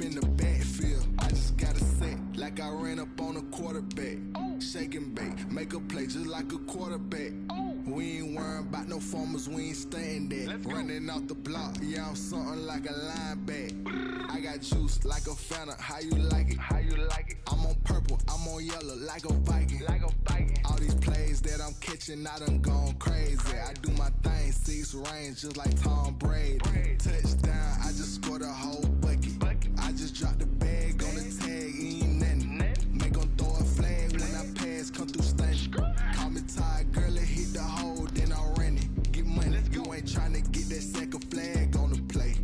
in the backfield. I just got a set like I ran up on a quarterback. Shake and bake, make a play just like a quarterback. We ain't worrying about no formers, we ain't staying there. Running off the block, yeah, I'm something like a linebacker. I got juice like a Fanta, how you like it? How you like it? I'm on purple, I'm on yellow like a Viking. Like a Viking. All these plays that I'm catching, I done gone crazy. I do my thing, 6 range just like Tom Brady. Touchdown, I just scored a whole bucket. I just dropped the bag on the tag, ain't nothing. Make 'em throw a flag when I pass, come through stunning. Call me tired, girl, it hit the hole, then I ran it. Get money, you ain't tryna get that second flag on the play.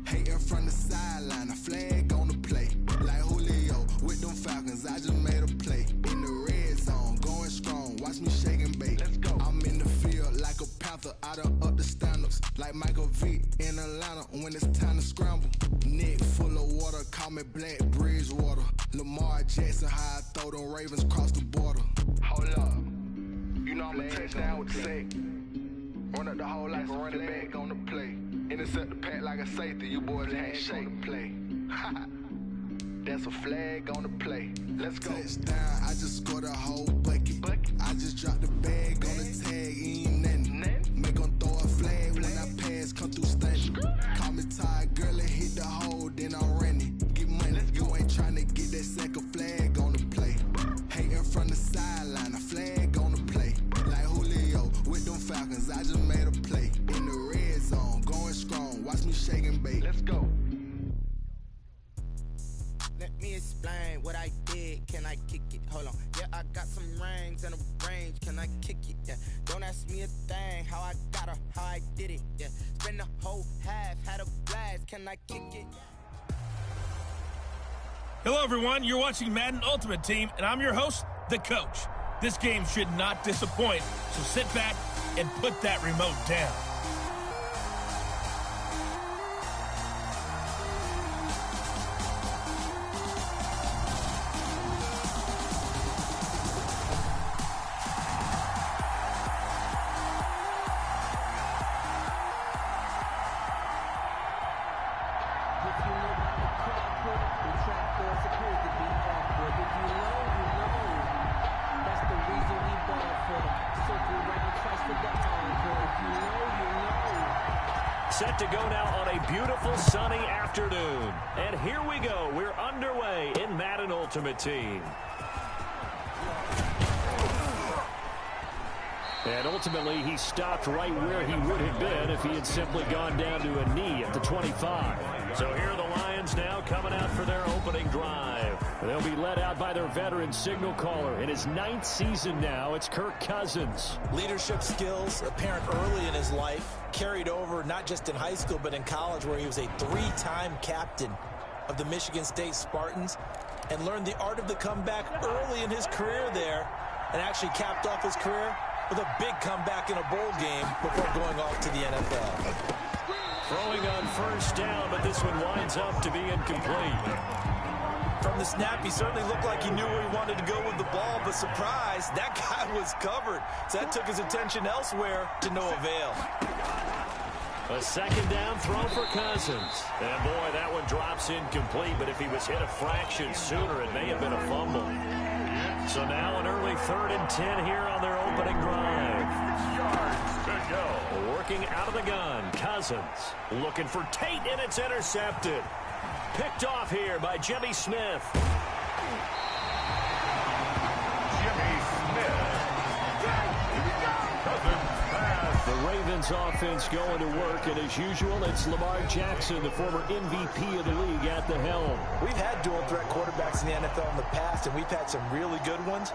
Hating from the sideline, a flag on the play. Like Julio with them Falcons, I just made a play. In the red zone, going strong, watch me shake and bake. Let's go. I'm in the field like a panther, I done up the standards. Like Michael Vick in Atlanta when it's time to scramble. Neck full of water, call me Black Bridgewater. Lamar Jackson, how I throw them Ravens cross the border. Hold up. You know I'm a touchdown with the sack. Run up the hole like a running back on the play. Intercept the pack like a safety, you boys ain't shake the play. That's a flag on the play. Let's go. Touchdown, I just scored a whole bucket. I just dropped the bag on the tag, ain't nothing. Make 'em throw a flag when I pass, come through stunning. Call me tired, girl, it hit the hole, then I ran it. Get money, you ain't tryna get that second flag on the play. Hating from the sideline, a flag on the play. Like Julio with them Falcons, I just made a play. In the red zone, going strong, watch me shake and bake. Let's go. Let me explain what I did. Can I kick it? Hold on. Yeah, I got some rings and a range. Can I kick it? Yeah. Don't ask me a thing. How I got her, how I did it. Yeah. Spend the whole half, had a blast. Can I kick it? Hello, everyone. You're watching Madden Ultimate Team, and I'm your host, The Coach. This game should not disappoint, so sit back and put that remote down. Set to go now on a beautiful sunny afternoon. And here we go. We're underway in Madden Ultimate Team. And ultimately, he stopped right where he would have been if he had simply gone down to a knee at the 25. So here are the Lions now coming out for their opening drive. They'll be led out by their veteran signal caller. In his 9th season now, it's Kirk Cousins. Leadership skills apparent early in his life, carried over not just in high school but in college, where he was a 3-time captain of the Michigan State Spartans and learned the art of the comeback early in his career there, and actually capped off his career with a big comeback in a bowl game before going off to the NFL. Throwing on first down, but this one winds up to be incomplete. From the snap, he certainly looked like he knew where he wanted to go with the ball, but surprise, that guy was covered. So that took his attention elsewhere to no avail. A second down throw for Cousins. And boy, that one drops incomplete, but if he was hit a fraction sooner, it may have been a fumble. So now an early 3rd and 10 here on their opening drive. 6 yards to go. Working out of the gun, Cousins looking for Tate, and it's intercepted. Picked off here by Jimmy Smith. Jimmy Smith. Cousins pass. The Ravens offense going to work, and as usual, it's Lamar Jackson, the former MVP of the league, at the helm. We've had dual-threat quarterbacks in the NFL in the past, and we've had some really good ones,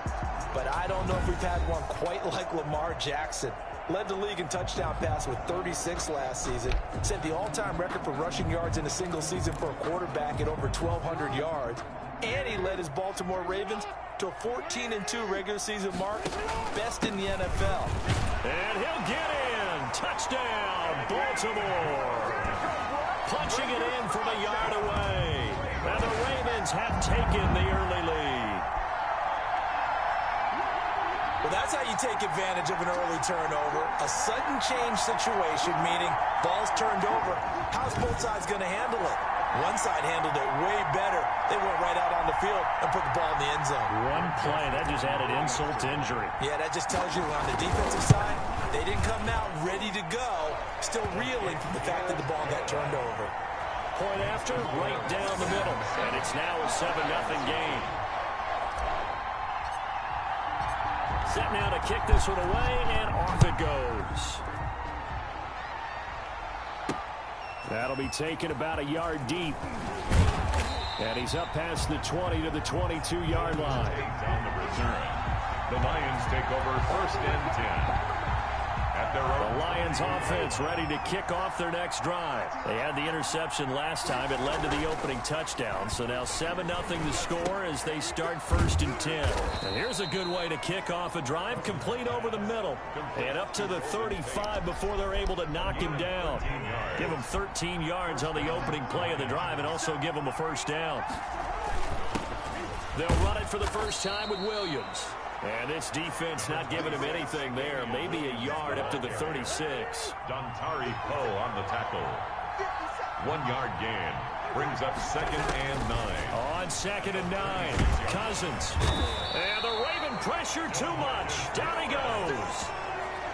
but I don't know if we've had one quite like Lamar Jackson. Led the league in touchdown pass with 36 last season. Set the all-time record for rushing yards in a single season for a quarterback at over 1,200 yards. And he led his Baltimore Ravens to a 14-2 regular season mark, best in the NFL. And he'll get in. Touchdown, Baltimore. Punching it in from a yard away. And the Ravens have taken the early lead. Well, that's how you take advantage of an early turnover. A sudden change situation, meaning ball's turned over. How's both sides going to handle it? One side handled it way better. right out on the field and put the ball in the end zone. One play, that just added insult to injury. Yeah, that just tells you on the defensive side, they didn't come out ready to go, still reeling from the fact that the ball got turned over. Point after, right down the middle. And it's now a 7-0 game. Set now to kick this one away, and off it goes. That'll be taken about a yard deep. And he's up past the 20 to the 22-yard line. On the return. The Lions take over 1st and 10. At their own. The Lions offense ready to kick off their next drive. They had the interception last time. It led to the opening touchdown. So now 7-0 the score as they start 1st and 10. And here's a good way to kick off a drive. Complete over the middle. And up to the 35 before they're able to knock him down. Give him 13 yards on the opening play of the drive and also give him a 1st down. They'll run it for the first time with Williams. And this defense not giving him anything there. Maybe a yard up to the 36. Dontari Poe on the tackle. 1-yard gain. Brings up 2nd and 9. On 2nd and 9. Cousins. And the Raven pressure too much. Down he goes.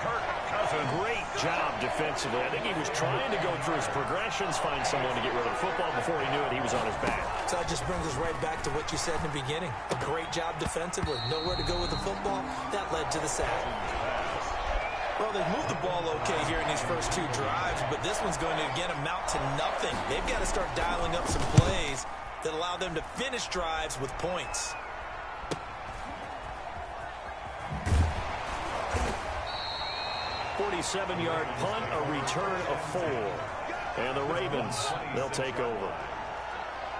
Kirk Cousins. Great job defensively. I think he was trying to go through his progressions, find someone to get rid of the football. Before he knew it, he was on his back. So that just brings us right back to what you said in the beginning. A great job defensively. Nowhere to go with the football. That led to the sack. Well, they've moved the ball okay here in these first 2 drives, but this one's going to, again, amount to nothing. They've got to start dialing up some plays that allow them to finish drives with points. .47-yard punt, a return of 4. And the Ravens, they'll take over.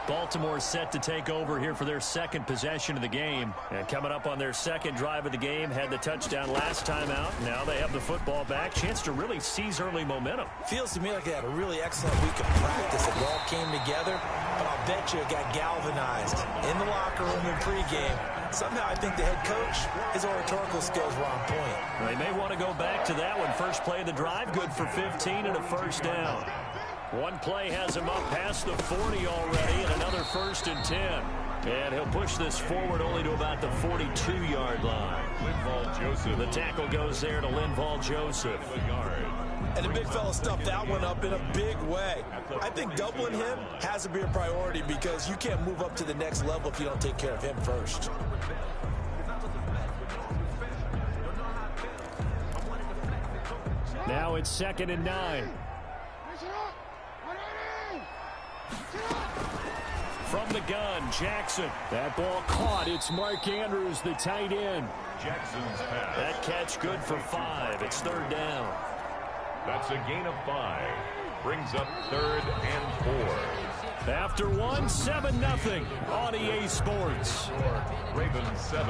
Baltimore set to take over here for their 2nd possession of the game. And coming up on their 2nd drive of the game, had the touchdown last time out. Now they have the football back. Chance to really seize early momentum. Feels to me like they had a really excellent week of practice. It all came together, but I'll bet you it got galvanized in the locker room in pregame. Somehow I think the head coach, his oratorical skills were on point. They may want to go back to that one. First play of the drive, good for 15 and a 1st down. One play has him up past the 40 already, and another 1st and 10. And he'll push this forward only to about the 42-yard line. Linval Joseph. The tackle goes there to Linval Joseph. And the big fella stuffed that one up in a big way. I think doubling him has to be a priority because you can't move up to the next level if you don't take care of him first. Now it's 2nd and 9. From the gun, Jackson. That ball caught. It's Mark Andrews, the tight end. Jackson's pass. That catch good for 5. It's 3rd down. That's a gain of 5. Brings up 3rd and 4. After 1, 7-0 on EA Sports. Ravens 7.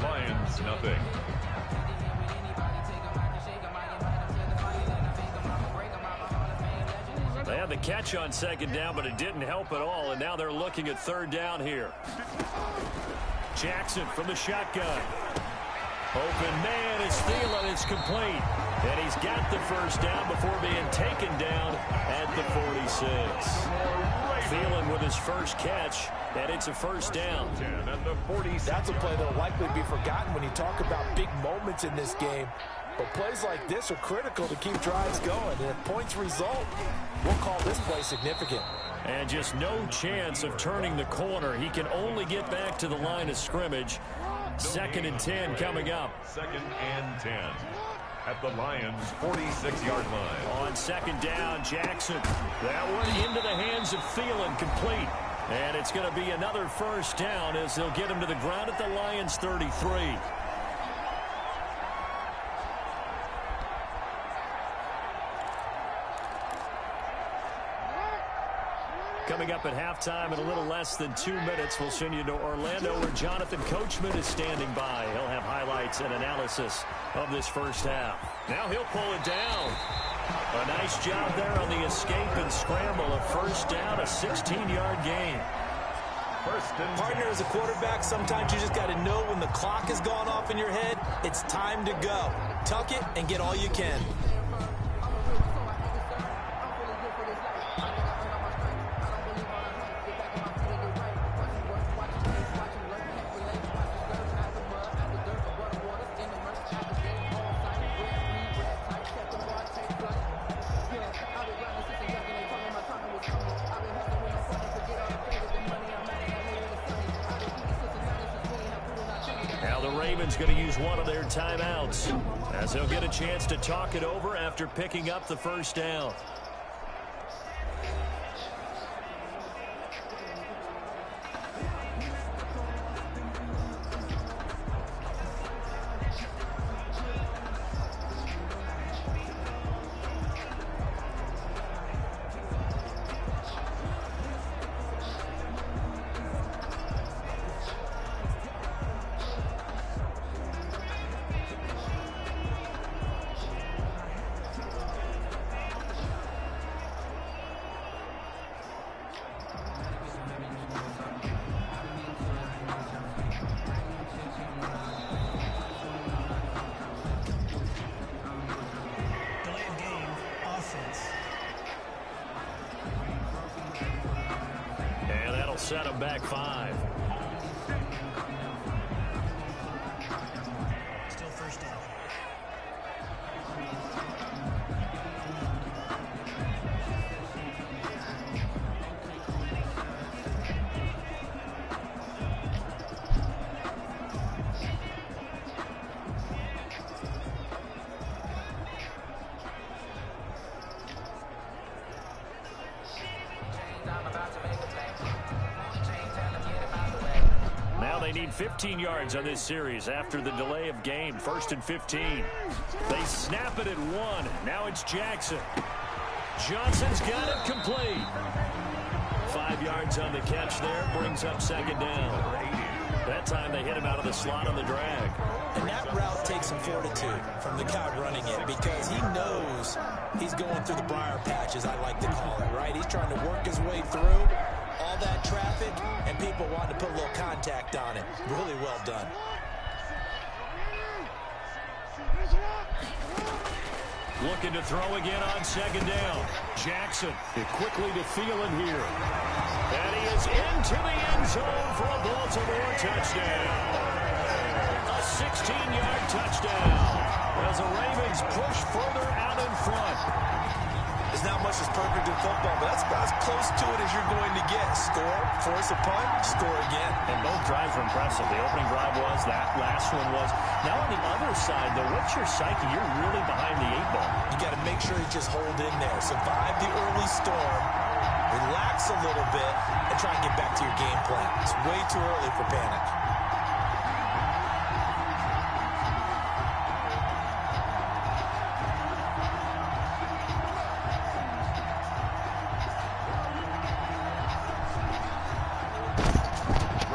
Lions nothing. They had the catch on 2nd down, but it didn't help at all, and now they're looking at 3rd down here. Jackson from the shotgun. Open man is Thielen. It's complete. And he's got the 1st down before being taken down at the 46. Thielen with his first catch, and it's a 1st down. At the 46. That's a play that will likely be forgotten when you talk about big moments in this game. But plays like this are critical to keep drives going. And if points result, we'll call this play significant. And just no chance of turning the corner. He can only get back to the line of scrimmage. 2nd and 10 coming up. 2nd and 10. At the Lions' 46-yard line. On 2nd down, Jackson. That one into the hands of Thielen, complete. And it's going to be another 1st down as they'll get him to the ground at the Lions' 33. Coming up at halftime in a little less than 2 minutes, we'll send you to Orlando where Jonathan Coachman is standing by. He'll have highlights and analysis of this first half. Now he'll pull it down. A nice job there on the escape and scramble. A 1st down, a 16-yard gain. Partner, as a quarterback, sometimes you just got to know when the clock has gone off in your head, it's time to go. Tuck it and get all you can. Ravens going to use one of their timeouts as they'll get a chance to talk it over after picking up the first down. Set him back 5. Still first down. They need 15 yards on this series after the delay of game. 1st and 15. They snap it at 1. Now it's Jackson. Johnson's got it complete. 5 yards on the catch there. Brings up 2nd down. That time they hit him out of the slot on the drag. And that route takes some fortitude from the guy running it because he knows he's going through the briar patches, I like to call it, right? He's trying to work his way through all that traffic, and people want to put a little contact on it. Really well done. Looking to throw again on 2nd down. Jackson quickly to Thielen here. And he is into the end zone for a Baltimore touchdown. A 16-yard touchdown as the Ravens push further out in front. There's not much that's perfect in football, but that's about as close to it as you're going to get. Score, force a punt, score again. And both drives were impressive. The opening drive was, that last one was. Now on the other side, though, what's your psyche? You're really behind the 8 ball. You got to make sure you just hold in there. Survive the early storm, relax a little bit, and try and get back to your game plan. It's way too early for panic.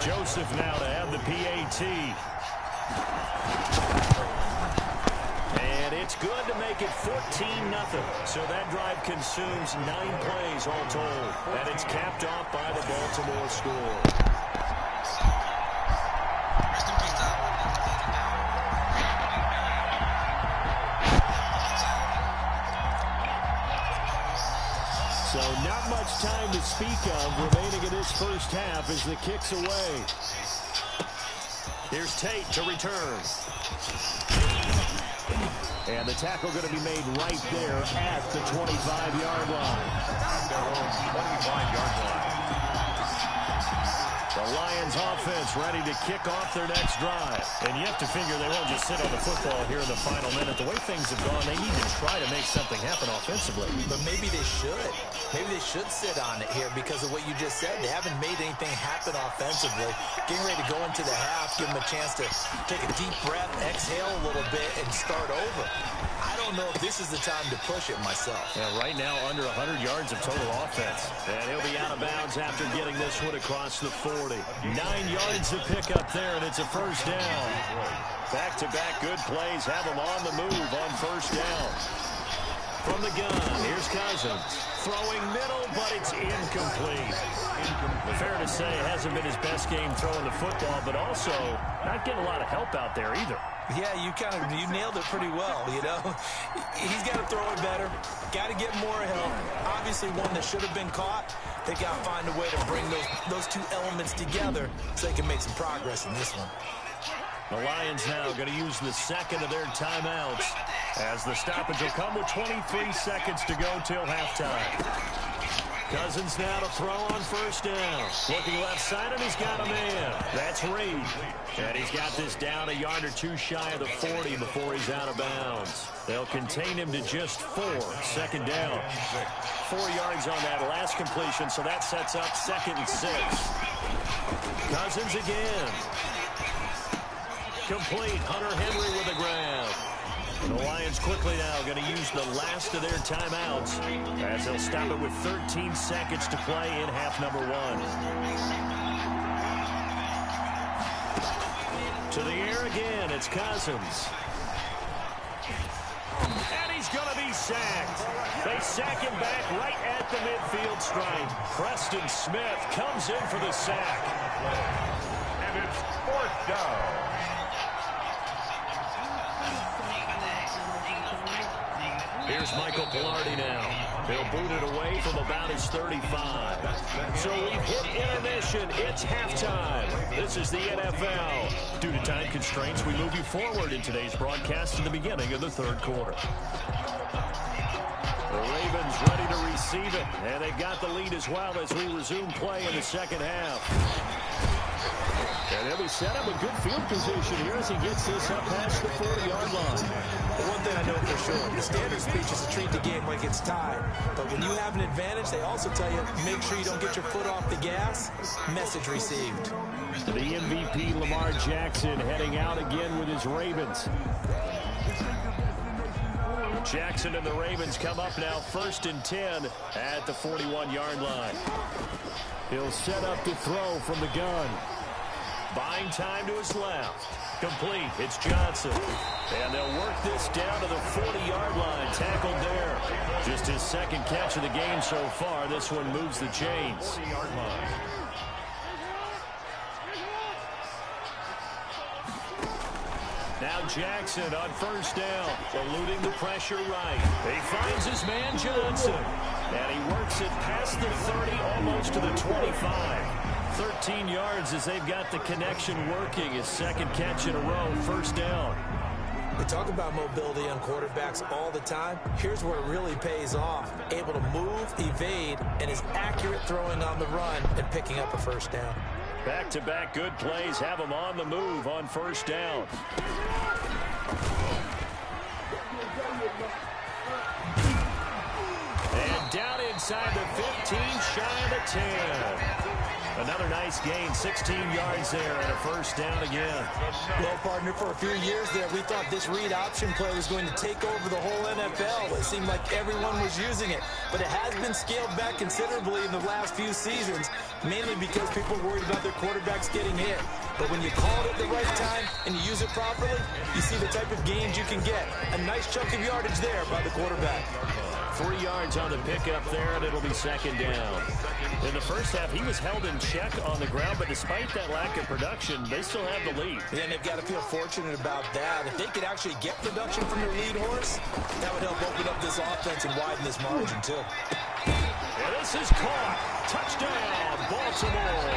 Joseph now to have the PAT. And it's good to make it 14-0. So that drive consumes 9 plays all told. And it's capped off by the Baltimore score. So not much time to speak of remaining in this first half as the kick's away. Here's Tate to return. And the tackle going to be made right there at the 25-yard line. Their own 25-yard line. The Lions offense ready to kick off their next drive. And you have to figure they won't just sit on the football here in the final minute. The way things have gone, they need to try to make something happen offensively. But maybe they should. Maybe they should sit on it here because of what you just said. They haven't made anything happen offensively. Getting ready to go into the half, give them a chance to take a deep breath, exhale a little bit, and start over. I don't know if this is the time to push it myself. Yeah, right now under 100 yards of total offense. And he'll be out of bounds after getting this one across the 40. 9 yards to pick up there, and it's a first down. Back-to-back good plays have him on the move on first down. From the gun, here's Cousins. Throwing middle, but it's incomplete. Fair to say, it hasn't been his best game throwing the football, but also not getting a lot of help out there either. Yeah, you nailed it pretty well, you know. He's got to throw it better. Got to get more help. Obviously, one that should have been caught. They got to find a way to bring those two elements together so they can make some progress in this one. The Lions now going to use the second of their timeouts as the stoppage will come with 23 seconds to go till halftime. Cousins now to throw on first down. Looking left side, and he's got a man. That's Reed. And he's got this down a yard or two shy of the 40 before he's out of bounds. They'll contain him to just 4. Second down. 4 yards on that last completion, so that sets up 2nd and 6. Cousins again. Complete. Hunter Henry with a grab. The Lions quickly now going to use the last of their timeouts as they'll stop it with 13 seconds to play in half number 1. To the air again, it's Cousins. And he's going to be sacked. They sack him back right at the midfield stripe. Preston Smith comes in for the sack. And it's 4th down. Here's Michael Pilardi now. He'll boot it away from about his 35. So we've hit intermission. It's halftime. This is the NFL. Due to time constraints, we move you forward in today's broadcast to the beginning of the 3rd quarter. The Ravens ready to receive it, and they've got the lead as well as we resume play in the 2nd half. And he'll be set up in good field position here as he gets this up past the 40-yard line. But one thing I know for sure, the standard speech is to treat the game like it's tied. But when you have an advantage, they also tell you, make sure you don't get your foot off the gas. Message received. The MVP, Lamar Jackson, heading out again with his Ravens. Jackson and the Ravens come up now 1st and 10 at the 41-yard line. He'll set up to throw from the gun. Buying time to his left. Complete. It's Johnson. And they'll work this down to the 40-yard line. Tackled there. Just his 2nd catch of the game so far. This one moves the chains. 40-yard line. Now Jackson on first down, eluding the pressure right. He finds his man Johnson, and he works it past the 30, almost to the 25. 13 yards as they've got the connection working. His 2nd catch in a row, first down. We talk about mobility on quarterbacks all the time. Here's where it really pays off. Able to move, evade, and is accurate throwing on the run and picking up a first down. Back-to-back good plays have him on the move on first down. And down inside the 15, shy of the 10. Another nice gain, 16 yards there, and a first down again. Well, partner, for a few years there, we thought this read option play was going to take over the whole NFL. It seemed like everyone was using it, but it has been scaled back considerably in the last few seasons, mainly because people worried about their quarterbacks getting hit. But when you call it at the right time and you use it properly, you see the type of gains you can get. A nice chunk of yardage there by the quarterback. 3 yards on the pickup there, and it'll be 2nd down. In the first half, he was held in check on the ground, but despite that lack of production, they still have the lead. And they've got to feel fortunate about that. If they could actually get production from their lead horse, that would help open up this offense and widen this margin, too. And this is caught. Touchdown, Baltimore.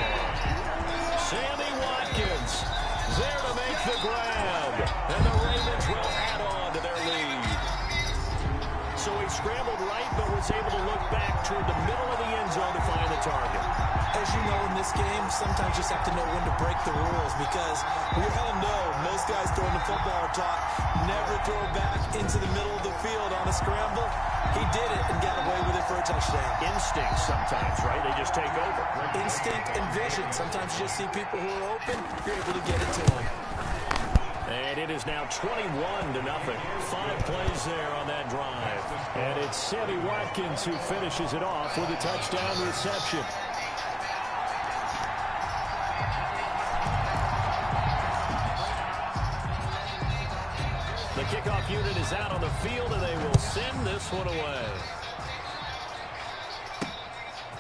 Sammy Watkins there to make the grab. And the Ravens will add on to their lead. So he scrambled right, but was able to look back toward the middle of the end zone to find the target. As you know, in this game, sometimes you just have to know when to break the rules, because we all know most guys throwing the football are taught never throw back into the middle of the field on a scramble. He did it and got away with it for a touchdown. Instinct sometimes, right? They just take over. Instinct and vision. Sometimes you just see people who are open, you're able to get it to them. And it is now 21-0. 5 plays there on that drive. And it's Sammy Watkins who finishes it off with a touchdown reception. The kickoff unit is out on the field, and they will send this one away.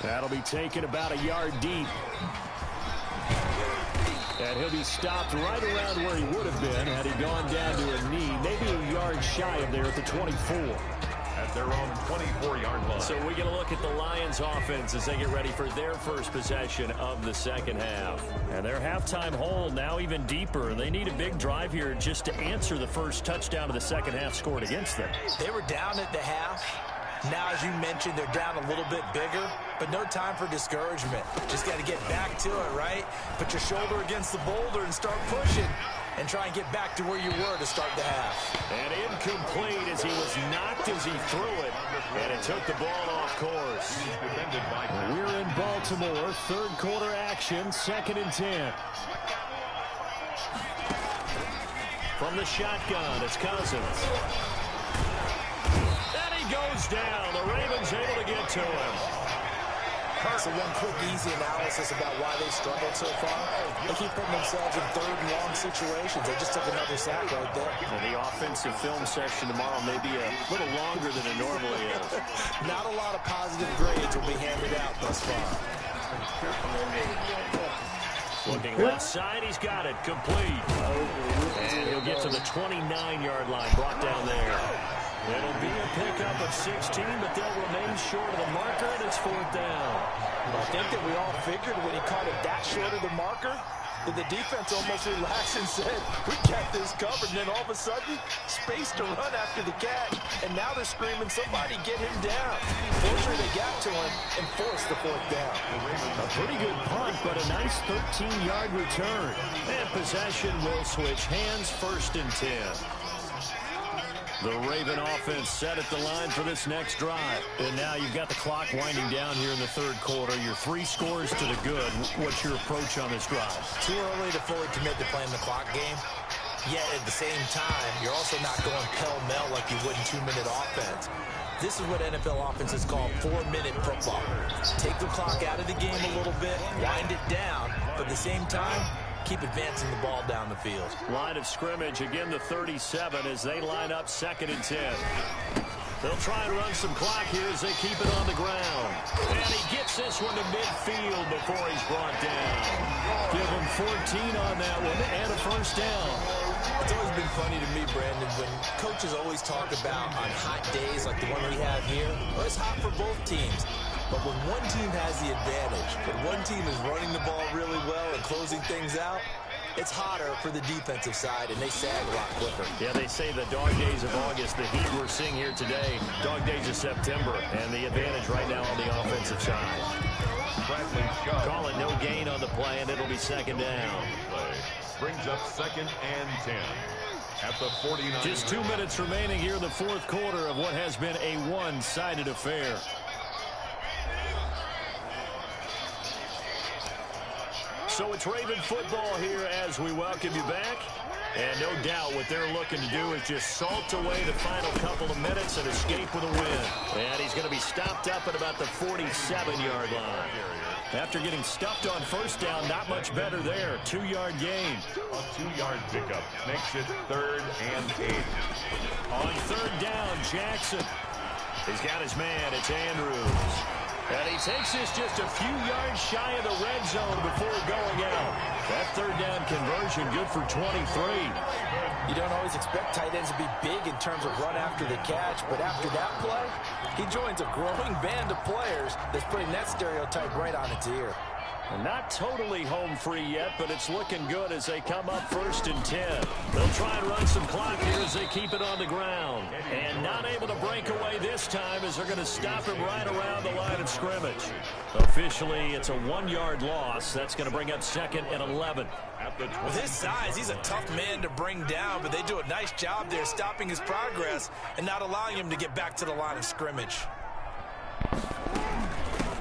That'll be taken about a yard deep. And he'll be stopped right around where he would have been had he gone down to a knee, maybe a yard shy of there at the 24. At their own 24-yard line. So we're going to look at the Lions offense as they get ready for their first possession of the second half. And their halftime hole now even deeper. They need a big drive here just to answer the first touchdown of the second half scored against them. They were down at the half. Now, as you mentioned, they're down a little bit bigger, but no time for discouragement. Just got to get back to it, right? Put your shoulder against the boulder and start pushing and try and get back to where you were to start the half. And incomplete as he was knocked as he threw it, and it took the ball off course. We're in Baltimore, third quarter action, 2nd and 10. From the shotgun, it's Cousins. And he goes down. The Ravens able to get to him. So one quick, easy analysis about why they struggled so far. They keep putting themselves in third and long situations. They just took another sack right there. And the offensive film session tomorrow may be a little longer than it normally is. Not a lot of positive grades will be handed out thus far. Looking left side, he's got it, complete. And he'll get to the 29-yard line, brought down there. It'll be a pickup of 16, but they'll remain short of the marker, and it's 4th down. I think that we all figured when he caught it that short of the marker, that the defense almost relaxed and said, we got this covered. And then all of a sudden, space to run after the catch. And now they're screaming, somebody get him down. Fortunately, they got to him and forced the 4th down. A pretty good punt, but a nice 13-yard return. And possession will switch hands, 1st and 10. The Raven offense set at the line for this next drive. And now you've got the clock winding down here in the third quarter. You're 3 scores to the good. What's your approach on this drive? Too early to fully commit to playing the clock game. Yet at the same time, you're also not going pell-mell like you would in 2-minute offense. This is what NFL offenses call 4-minute football. Take the clock out of the game a little bit, wind it down, but at the same time, keep advancing the ball down the field. Line of scrimmage, again the 37 as they line up 2nd and 10. They'll try and run some clock here as they keep it on the ground. And he gets this one to midfield before he's brought down. Give him 14 on that one and a 1st down. It's always been funny to me, Brandon, when coaches always talk about on hot days like the one we have here, well, it's hot for both teams. But when one team has the advantage, when one team is running the ball really well and closing things out, it's hotter for the defensive side, and they sag a lot quicker. Yeah, they say the dog days of August, the heat we're seeing here today, dog days of September, and the advantage right now on the offensive side. Call it no gain on the play, and it'll be 2nd down. Brings up 2nd and 10. At the 49. Just 2 minutes remaining here in the fourth quarter of what has been a one-sided affair. So it's Raven football here as we welcome you back. And no doubt what they're looking to do is just salt away the final couple of minutes and escape with a win. And he's going to be stopped up at about the 47-yard line. After getting stuffed on 1st down, not much better there. 2-yard gain. A 2-yard pickup makes it 3rd and 8. On 3rd down, Jackson. He's got his man. It's Andrews. And he takes this just a few yards shy of the red zone before going out. That 3rd down conversion good for 23. You don't always expect tight ends to be big in terms of run after the catch, but after that play, he joins a growing band of players that's putting that stereotype right on its ear. And not totally home free yet, but it's looking good as they come up 1st and 10. They'll try and run some clock here as they keep it on the ground. And not able to break away this time as they're going to stop him right around the line of scrimmage. Officially, it's a 1-yard loss. That's going to bring up 2nd and 11. With his size, he's a tough man to bring down, but they do a nice job there stopping his progress and not allowing him to get back to the line of scrimmage.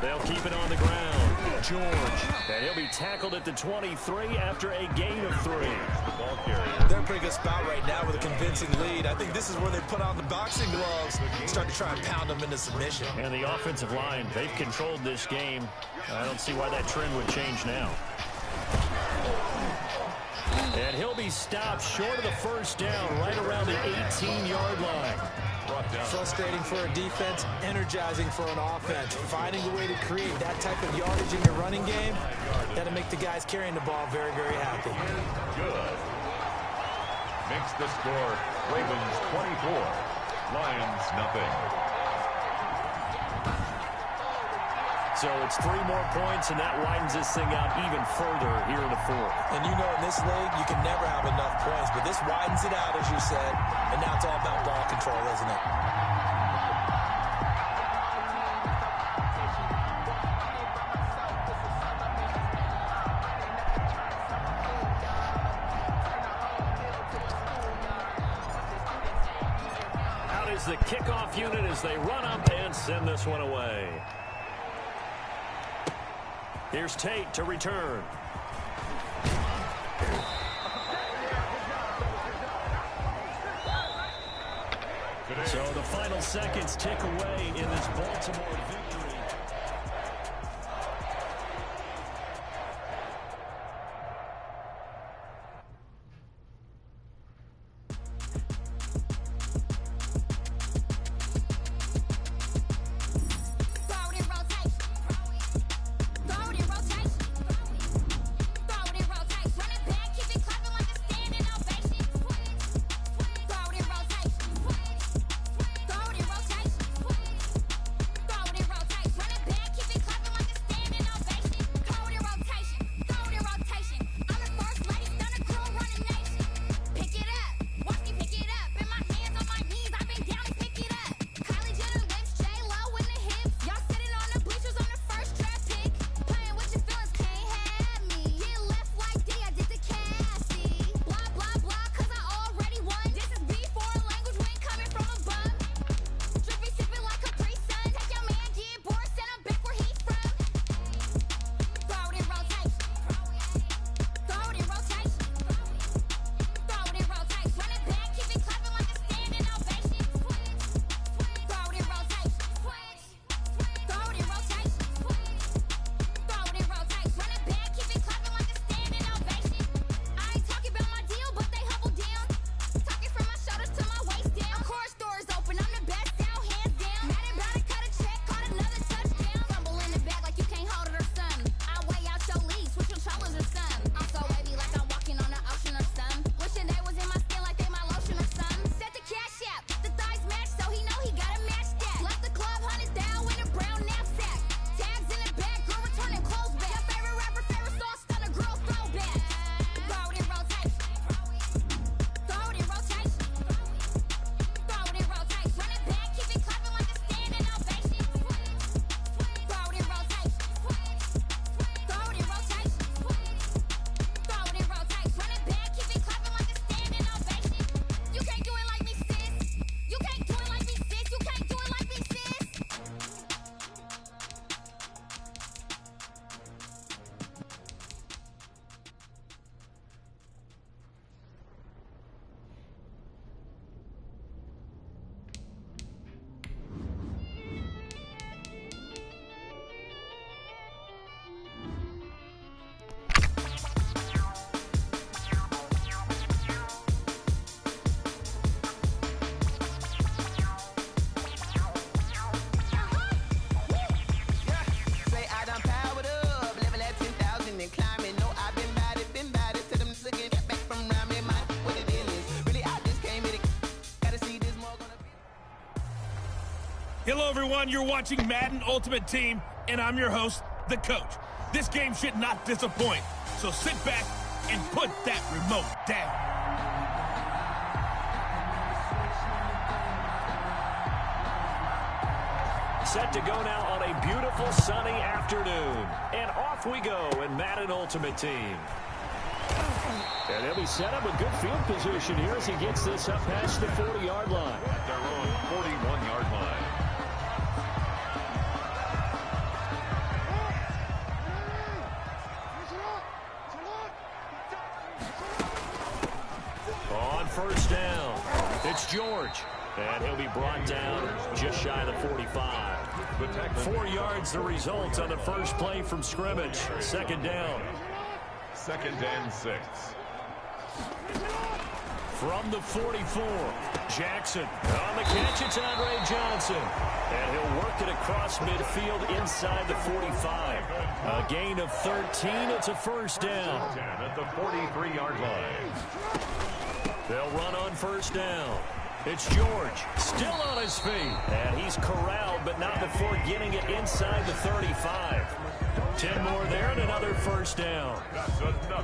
They'll keep it on the ground. George. And he'll be tackled at the 23 after a gain of 3. They're in a pretty good spot right now with a convincing lead. I think this is where they put on the boxing gloves and start to try and pound them into submission. And the offensive line, they've controlled this game. I don't see why that trend would change now. And he'll be stopped short of the 1st down right around the 18-yard line. Frustrating for a defense, energizing for an offense. Finding a way to create that type of yardage in your running game, that'll make the guys carrying the ball very, very happy. Good. Makes the score Ravens 24, Lions nothing. So it's 3 more points, and that widens this thing out even further here in the fourth. And you know in this league, you can never have enough points, but this widens it out, as you said, and now it's all about ball control, isn't it? the kickoff unit as they run up and send this one away. Here's Tate to return. So the final seconds tick away in this Baltimore victory. Hello, everyone. You're watching Madden Ultimate Team, and I'm your host, the coach. This game should not disappoint, so sit back and put that remote down. Set to go now on a beautiful sunny afternoon. And off we go in Madden Ultimate Team. And he'll be set up with good field position here as he gets this up past the 40-yard line. At their own 41-yard line. On first down, it's George. And he'll be brought down just shy of the 45. 4 yards the result on the first play from scrimmage. Second down. 2nd and 6. From the 44, Jackson. On the catch, it's Andre Johnson. And he'll work it across midfield inside the 45. A gain of 13. It's a first down. 10 at the 43-yard line. They'll run on first down. It's George, still on his feet. And he's corralled, but not before getting it inside the 35. 10 more there and another first down.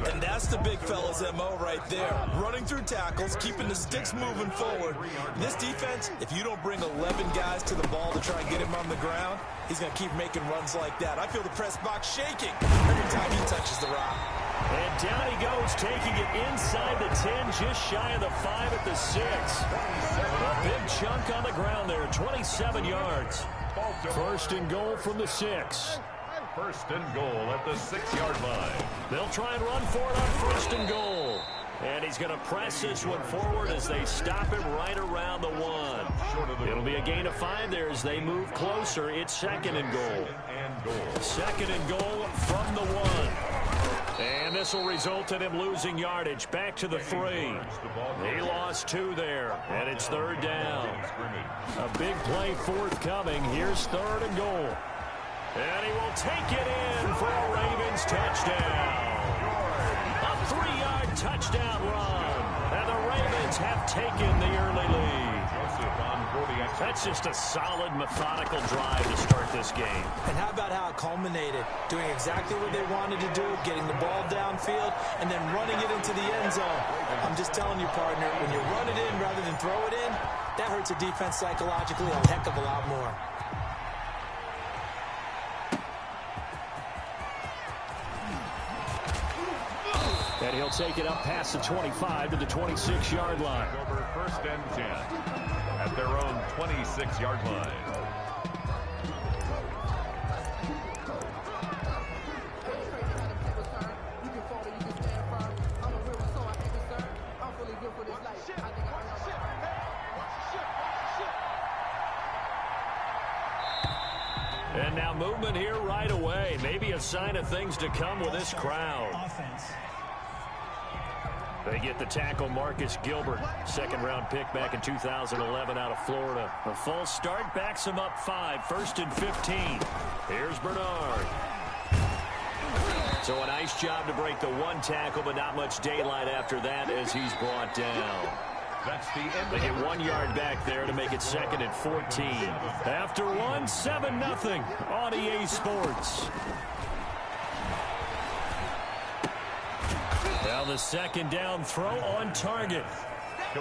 And that's the big fella's MO right there. Running through tackles, keeping the sticks moving forward. This defense, if you don't bring 11 guys to the ball to try and get him on the ground, he's going to keep making runs like that. I feel the press box shaking every time he touches the rock. And down he goes, taking it inside the 10, just shy of the 5 at the 6. A big chunk on the ground there, 27 yards. First and goal from the 6. First and goal at the 6-yard line. They'll try and run for it on first and goal. And he's going to press this one forward as they stop him right around the 1. It'll be a gain of 5 there as they move closer. It's second and goal. Second and goal from the 1. And this will result in him losing yardage. Back to the 3. He lost 2 there. And it's third down. A big play forthcoming. Here's third and goal. And he will take it in for a Ravens touchdown. A 3-yard touchdown run. And the Ravens have taken the early lead. That's just a solid, methodical drive to start this game. And how about how it culminated? Doing exactly what they wanted to do, getting the ball downfield, and then running it into the end zone. I'm just telling you, partner, when you run it in rather than throw it in, that hurts a defense psychologically a heck of a lot more. And he'll take it up past the 25 to the 26-yard line. Over first and 10 at their own 26-yard line. And now movement here right away. Maybe a sign of things to come with this crowd. They get the tackle, Marcus Gilbert, second-round pick back in 2011 out of Florida. A false start backs him up 5, first and 15. Here's Bernard. So a nice job to break the 1 tackle, but not much daylight after that as he's brought down. That's the end. They get 1 yard back there to make it second and 14. After 1, 7-0 on EA Sports. Now the second down throw on target.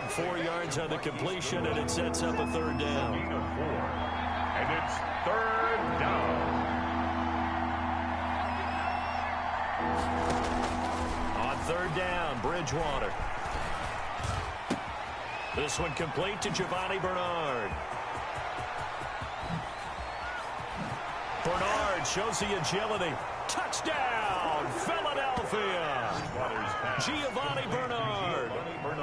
4 yards on the completion, and it sets up a third down. And it's third down. On third down, Bridgewater. This one complete to Giovanni Bernard. Bernard shows the agility. Touchdown, Philadelphia. Giovanni Bernard,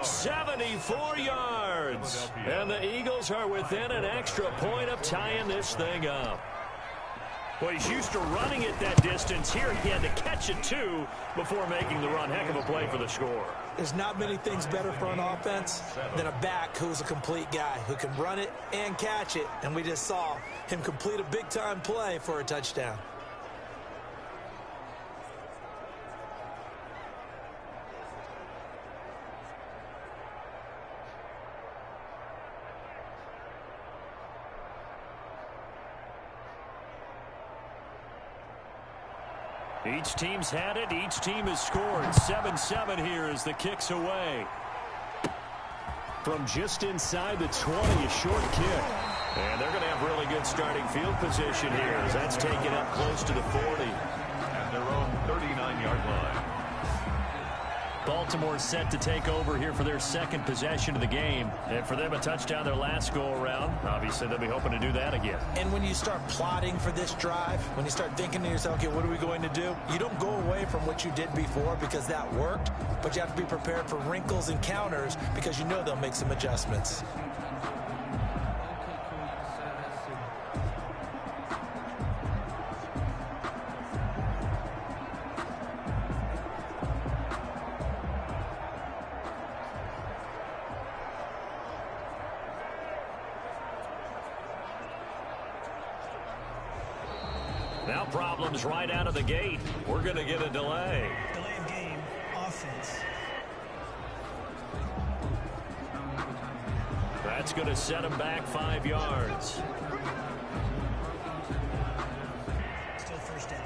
74 yards. And the Eagles are within an extra point of tying this thing up. Well, he's used to running it that distance. Here he had to catch it, too, before making the run. Heck of a play for the score. There's not many things better for an offense than a back who's a complete guy, who can run it and catch it. And we just saw him complete a big-time play for a touchdown. Each team's had it. Each team has scored. 7-7 here as the kick's away. From just inside the 20, a short kick. And they're going to have really good starting field position here as that's taken up close to the 40. At their own 39-yard line. Baltimore set to take over here for their second possession of the game. And for them, a touchdown their last go-around. Obviously, they'll be hoping to do that again. And when you start plotting for this drive, when you start thinking to yourself, okay, what are we going to do? You don't go away from what you did before because that worked, but you have to be prepared for wrinkles and counters because you know they'll make some adjustments. Now problems right out of the gate. We're going to get a delay. Delay of game, offense. That's going to set him back 5 yards. Still first down.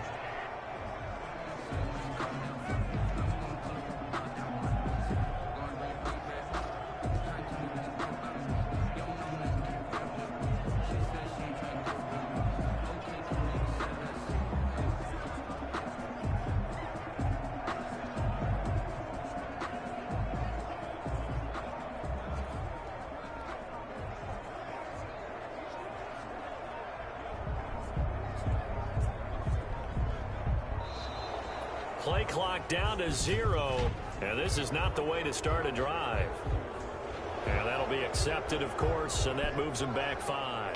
clock down to 0. And this is not the way to start a drive. And that'll be accepted, of course, and that moves him back 5.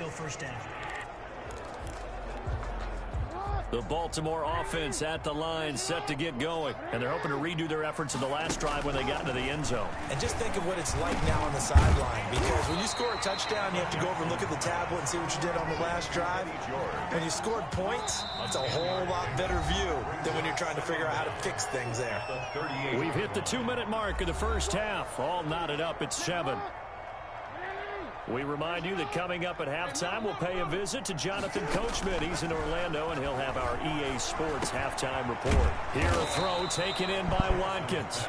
Still first down. The Baltimore offense at the line, set to get going. And they're hoping to redo their efforts in the last drive when they got into the end zone. And just think of what it's like now on the sideline, because when you score a touchdown, you have to go over and look at the tablet and see what you did on the last drive. When you scored points, it's a whole lot better view than when you're trying to figure out how to fix things there. We've hit the 2-minute mark of the first half. All knotted up at 7. We remind you that coming up at halftime, we'll pay a visit to Jonathan Coachman. He's in Orlando, and he'll have our EA Sports halftime report. Here a throw taken in by Watkins.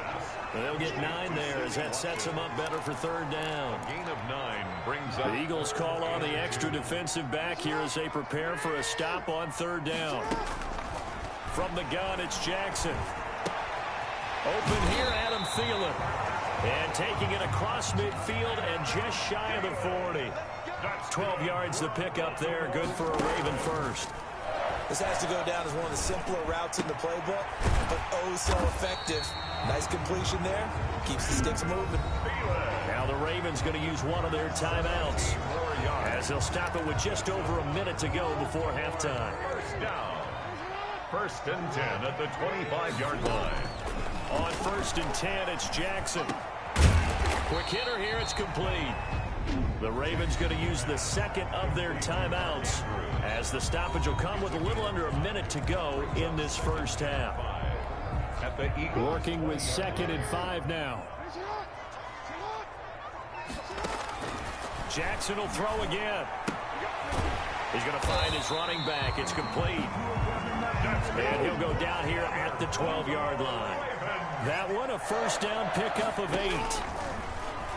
They'll get 9 there as that sets them up better for third down. Gain of 9 brings up. The Eagles call on the extra defensive back here as they prepare for a stop on third down. From the gun, it's Jackson. Open here, Adam Thielen. And taking it across midfield and just shy of the 40. 12 yards the pickup there. Good for a Raven first. This has to go down as one of the simpler routes in the playbook, but oh so effective. Nice completion there. Keeps the sticks moving. Now the Ravens going to use one of their timeouts as they'll stop it with just over a minute to go before halftime. First down. 1st and 10 at the 25-yard line. On 1st and 10, it's Jackson. Quick hitter here, it's complete. The Ravens going to use the second of their timeouts as the stoppage will come with a little under a minute to go in this first half. At the Eagles. Working with 2nd and 5 now. Jackson will throw again. He's going to find his running back. It's complete. And he'll go down here at the 12-yard line. That one, a first down pickup of 8.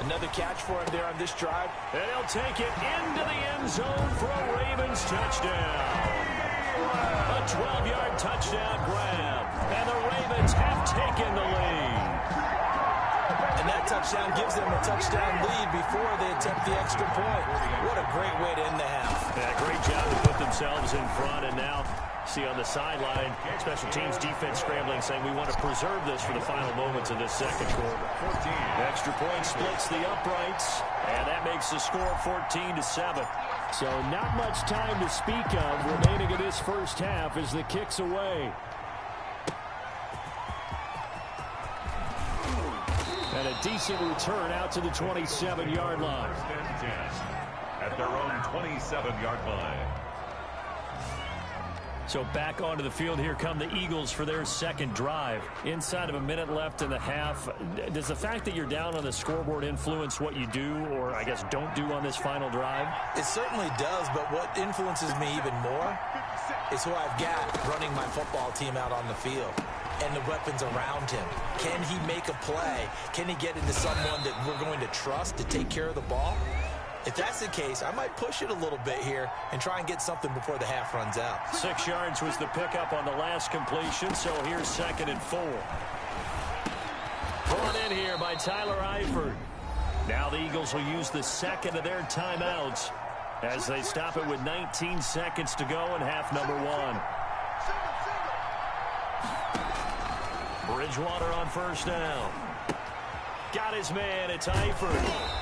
Another catch for him there on this drive. And he'll take it into the end zone for a Ravens touchdown. A 12-yard touchdown grab. And the Ravens have taken the lead. And that touchdown gives them a touchdown lead before they attempt the extra point. What a great way to end the half. Yeah, great job to put themselves in front. And now, see on the sideline, special teams defense scrambling, saying we want to preserve this for the final moments of this second quarter. 14. Extra point splits the uprights, and that makes the score 14-7. So not much time to speak of remaining in this first half as the kick's away. And a decent return out to the 27-yard line. 1st and 10 at their own 27-yard line. So back onto the field, here come the Eagles for their second drive. Inside of a minute left in the half, does the fact that you're down on the scoreboard influence what you do, or I guess don't do on this final drive? It certainly does, but what influences me even more is who I've got running my football team out on the field and the weapons around him. Can he make a play? Can he get into someone that we're going to trust to take care of the ball? If that's the case, I might push it a little bit here and try and get something before the half runs out. 6 yards was the pickup on the last completion, so here's 2nd and 4. Brought in here by Tyler Eifert. Now the Eagles will use the second of their timeouts as they stop it with 19 seconds to go in half number 1. Bridgewater on first down. Got his man, it's Eifert.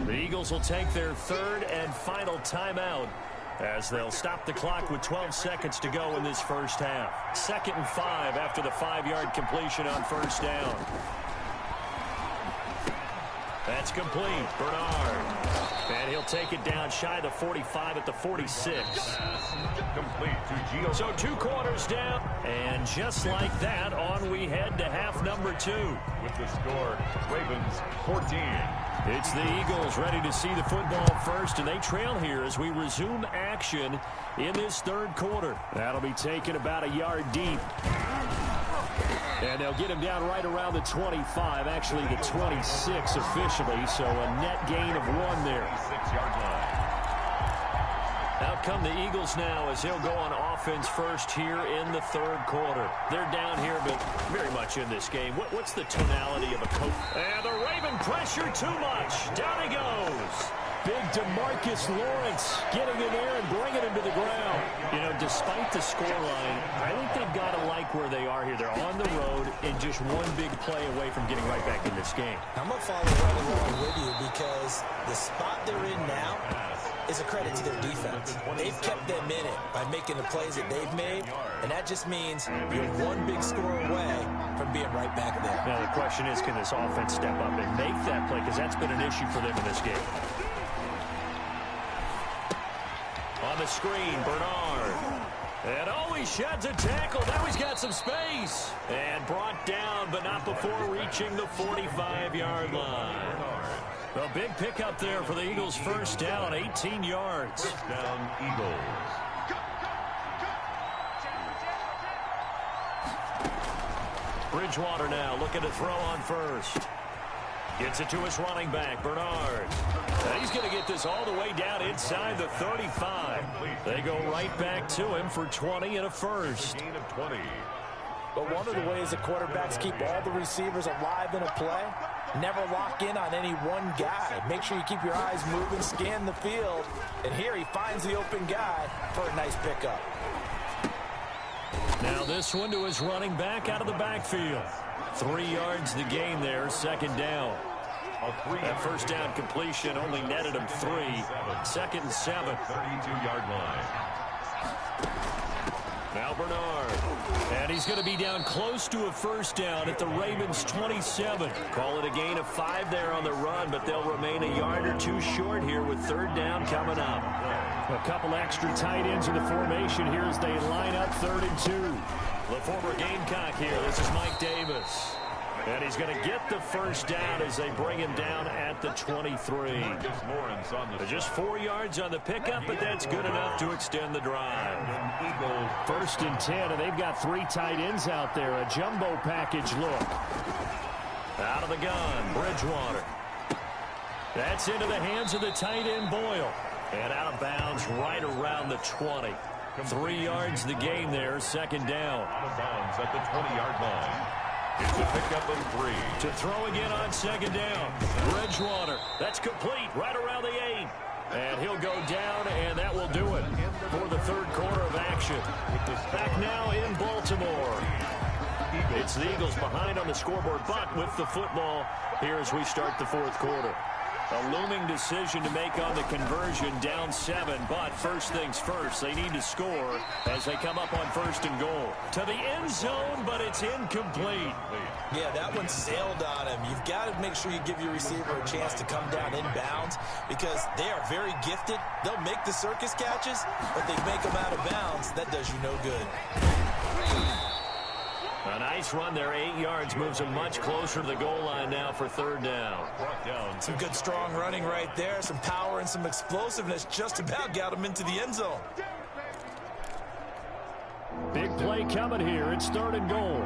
The Eagles will take their third and final timeout as they'll stop the clock with 12 seconds to go in this first half. 2nd and 5 after the 5-yard completion on first down. That's complete. Bernard. And he'll take it down shy of the 45 at the 46. Complete to Gio. So 2 quarters down. And just like that, on we head to half number 2. With the score, Ravens 14. It's the Eagles ready to see the football first, and they trail here as we resume action in this third quarter. That'll be taken about a yard deep. And they'll get him down right around the 25, actually the 26 officially, so a net gain of 1 there. 6-yard line. Out come the Eagles now as he'll go on offense first here in the third quarter. They're down here, but very much in this game. What's the tonality of a coach? And the Raven pressure too much. Down he goes. Big DeMarcus Lawrence getting in there and bringing him to the ground. You know, despite the scoreline, I think they've got to like where they are here. They're on the road and just one big play away from getting right back in this game. I'm going to follow right along with you because the spot they're in now, is a credit to their defense. They've kept them in it by making the plays that they've made, and that just means you're one big score away from being right back there. Now the question is, can this offense step up and make that play? Because that's been an issue for them in this game. On the screen, Bernard. And he sheds a tackle. Now he's got some space. And brought down, but not before reaching the 45-yard line. A big pickup there for the Eagles. First down, 18 yards. First down, Eagles. Bridgewater now looking to throw on first. Gets it to his running back, Bernard. And he's going to get this all the way down inside the 35. They go right back to him for 20 and a first. Gain of 20. But one of the ways the quarterbacks keep all the receivers alive in a play, never lock in on any one guy. Make sure you keep your eyes moving, scan the field. And here he finds the open guy for a nice pickup. Now this one to his running back out of the backfield. 3 yards the gain there, second down. That first down completion only netted him 3. Second and 7. 32-yard line. Now Bernard. And he's going to be down close to a first down at the Ravens' 27. Call it a gain of 5 there on the run, but they'll remain a yard or 2 short here with third down coming up. A couple extra tight ends in the formation here as they line up 3rd and 2. The former Gamecock here. This is Mike Davis. And he's going to get the first down as they bring him down at the 23. Just 4 yards on the pickup, but that's good enough to extend the drive. First and 10, and they've got 3 tight ends out there. A jumbo package look. Out of the gun, Bridgewater. That's into the hands of the tight end, Boyle. And out of bounds right around the 20. 3 yards the gain there, second down. Out of bounds at the 20-yard line. It's a pickup of 3. To throw again on second down. Bridgewater. That's complete right around the 8. And he'll go down, and that will do it for the third quarter of action. Back now in Baltimore. It's the Eagles behind on the scoreboard, but with the football here as we start the fourth quarter. A looming decision to make on the conversion, down 7, but first things first, they need to score as they come up on 1st and goal. To the end zone, but it's incomplete. Yeah, that one sailed on him. You've got to make sure you give your receiver a chance to come down inbounds because they are very gifted. They'll make the circus catches, but they make them out of bounds. That does you no good. A nice run there, 8 yards, moves him much closer to the goal line now for third down. Some good strong running right there, some power and some explosiveness just about got him into the end zone. Big play coming here. It's 3rd and goal.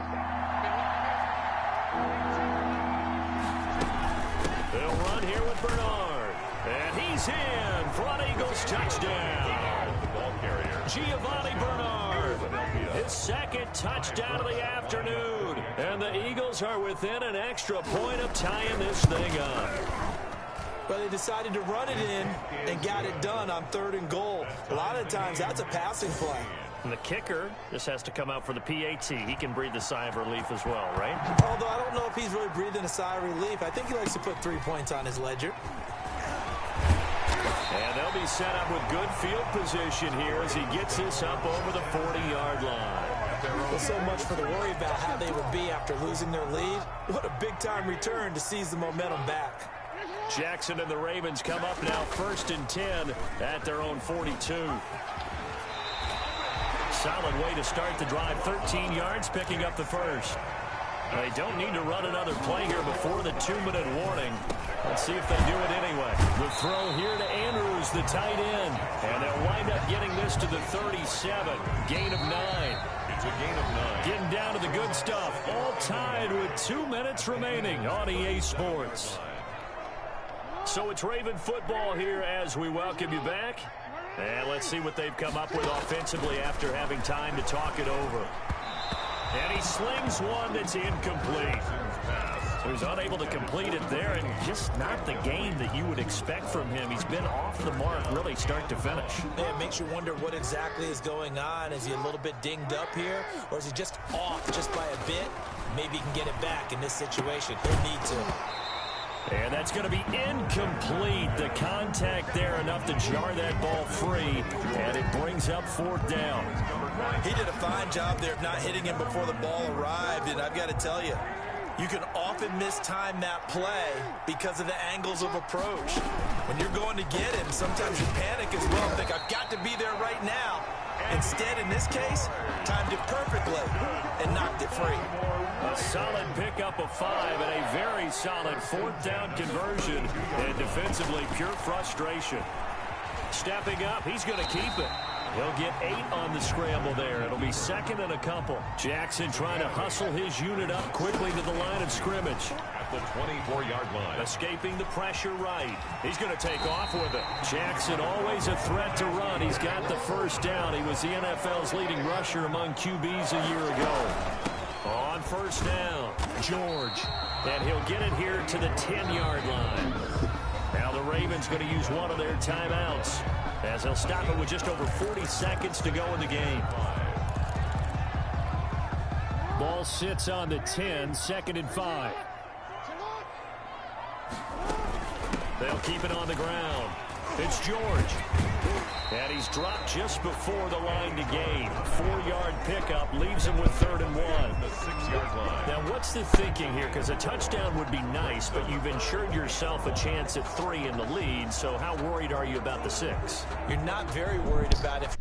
They'll run here with Bernard. And he's in. Front Eagles touchdown. Ball carrier. Giovanni Bernard. His second touchdown of the afternoon. And the Eagles are within an extra point of tying this thing up. But they decided to run it in and got it done on 3rd and goal. A lot of times that's a passing play. And the kicker just has to come out for the PAT. He can breathe a sigh of relief as well, right? Although I don't know if he's really breathing a sigh of relief. I think he likes to put 3 points on his ledger. And they'll be set up with good field position here as he gets this up over the 40-yard line. Well, so much for the worry about how they would be after losing their lead. What a big-time return to seize the momentum back. Jackson and the Ravens come up now 1st and 10 at their own 42. Solid way to start the drive. 13 yards, picking up the first. They don't need to run another play here before the 2-minute warning. Let's see if they do it anyway. The throw here to Andrews, the tight end. And they'll wind up getting this to the 37. Gain of 9. It's a gain of 9. Getting down to the good stuff. All tied with 2 minutes remaining on EA Sports. So it's Raven football here as we welcome you back. And let's see what they've come up with offensively after having time to talk it over. And he slings one that's incomplete. So he's unable to complete it there, and just not the game that you would expect from him. He's been off the mark really start to finish. Yeah, it makes you wonder what exactly is going on. Is he a little bit dinged up here, or is he just off just by a bit? Maybe he can get it back in this situation. He'll need to. And that's going to be incomplete. The contact there enough to jar that ball free, and it brings up 4th down. He did a fine job there of not hitting him before the ball arrived, and I've got to tell you, you can often mistime that play because of the angles of approach. When you're going to get him, sometimes you panic as well and think, I've got to be there right now. Instead, in this case, timed it perfectly and knocked it free. A solid pickup of 5 and a very solid 4th down conversion. And defensively, pure frustration. Stepping up, he's going to keep it. He'll get 8 on the scramble there. It'll be 2nd and a couple. Jackson trying to hustle his unit up quickly to the line of scrimmage. At the 24-yard line. Escaping the pressure right. He's going to take off with it. Jackson always a threat to run. He's got the 1st down. He was the NFL's leading rusher among QBs a year ago. On 1st down, George. And he'll get it here to the 10-yard line. Now the Ravens going to use one of their timeouts, as they'll stop it with just over 40 seconds to go in the game. Ball sits on the 10, 2nd and 5. They'll keep it on the ground. It's George. And he's dropped just before the line to gain. 4-yard pickup leaves him with 3rd and 1. The 6-yard line. Now, what's the thinking here? Because a touchdown would be nice, but you've ensured yourself a chance at 3 in the lead. So how worried are you about the 6? You're not very worried about it.